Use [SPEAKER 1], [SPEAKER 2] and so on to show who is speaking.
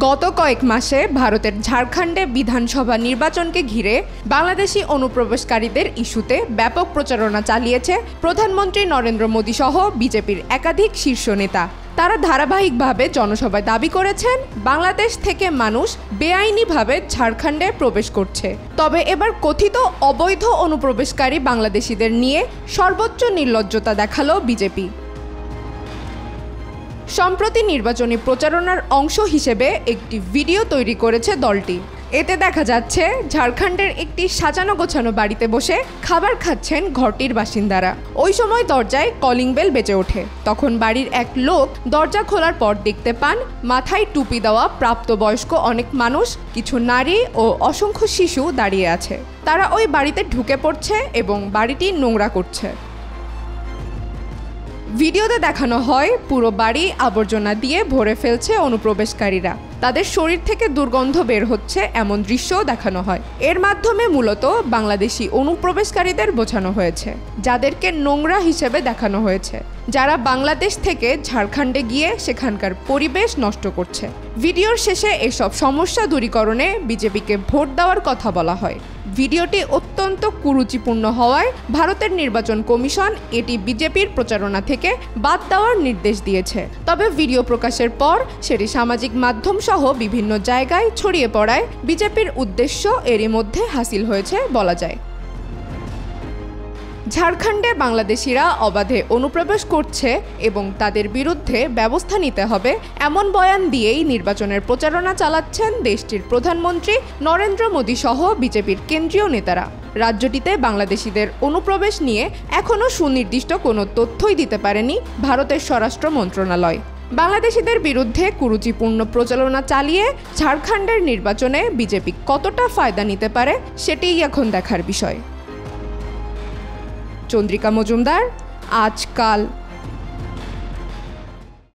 [SPEAKER 1] গত কয়েক মাসে ভারতের ঝাড়খণ্ডে বিধানসভা নির্বাচনকে ঘিরে বাংলাদেশি অনুপ্রবেশকারীদের ইস্যুতে ব্যাপক প্রচারণা চালিয়েছে প্রধানমন্ত্রী নরেন্দ্র মোদী সহ বিজেপির একাধিক শীর্ষ নেতা। তারা ধারাবাহিকভাবে জনসভায় দাবি করেছেন বাংলাদেশ থেকে মানুষ বেআইনিভাবে ঝাড়খণ্ডে প্রবেশ করছে। তবে এবার কথিত অবৈধ অনুপ্রবেশকারী বাংলাদেশিদের নিয়ে সর্বোচ্চ নির্লজ্জতা দেখালো বিজেপি। সম্প্রতি নির্বাচনী প্রচারণার অংশ হিসেবে একটি ভিডিও তৈরি করেছে দলটি। এতে দেখা যাচ্ছে ঝাড়খণ্ডের একটি সাজানো গোছানো বাড়িতে বসে খাবার খাচ্ছেন ঘরটির বাসিন্দারা। ওই সময় দরজায় কলিং বেল বেজে ওঠে। তখন বাড়ির এক লোক দরজা খোলার পর দেখতে পান মাথায় টুপি দেওয়া প্রাপ্তবয়স্ক অনেক মানুষ, কিছু নারী ও অসংখ্য শিশু দাঁড়িয়ে আছে। তারা ওই বাড়িতে ঢুকে পড়ছে এবং বাড়িটি নোংরা করছে। ভিডিওতে দেখানো হয় পুরো বাড়ি আবর্জনা দিয়ে ভরে ফেলছে অনুপ্রবেশকারীরা। তাদের শরীর থেকে দুর্গন্ধ বের হচ্ছে এমন দৃশ্যও দেখানো হয়। এর মাধ্যমে মূলত বাংলাদেশি অনুপ্রবেশকারীদের বোঝানো হয়েছে, যাদেরকে নোংরা হিসেবে দেখানো হয়েছে, যারা বাংলাদেশ থেকে ঝাড়খণ্ডে গিয়ে সেখানকার পরিবেশ নষ্ট করছে। ভিডিওর শেষে এসব সমস্যা দূরীকরণে বিজেপিকে ভোট দেওয়ার কথা বলা হয়। ভিডিওটি অত্যন্ত কুরুচিপূর্ণ হওয়ায় ভারতের নির্বাচন কমিশন এটি বিজেপির প্রচারণা থেকে বাদ দেওয়ার নির্দেশ দিয়েছে। তবে ভিডিও প্রকাশের পর সেটি সামাজিক মাধ্যম সহ বিভিন্ন জায়গায় ছড়িয়ে পড়ায় বিজেপির উদ্দেশ্য এরই মধ্যে হাসিল হয়েছে বলা যায়। ঝাড়খণ্ডে বাংলাদেশিরা অবাধে অনুপ্রবেশ করছে এবং তাদের বিরুদ্ধে ব্যবস্থা নিতে হবে এমন বয়ান দিয়েই নির্বাচনের প্রচারণা চালাচ্ছেন দেশটির প্রধানমন্ত্রী নরেন্দ্র মোদী সহ বিজেপির কেন্দ্রীয় নেতারা। রাজ্যটিতে বাংলাদেশিদের অনুপ্রবেশ নিয়ে এখনও সুনির্দিষ্ট কোনো তথ্যই দিতে পারেনি ভারতের স্বরাষ্ট্র মন্ত্রণালয়। বাংলাদেশিদের বিরুদ্ধে কুরুচিপূর্ণ প্রচারণা চালিয়ে ঝাড়খণ্ডের নির্বাচনে বিজেপি কতটা ফায়দা নিতে পারে সেটিই এখন দেখার বিষয়। চন্দ্রিকা মজুমদার, আজকাল।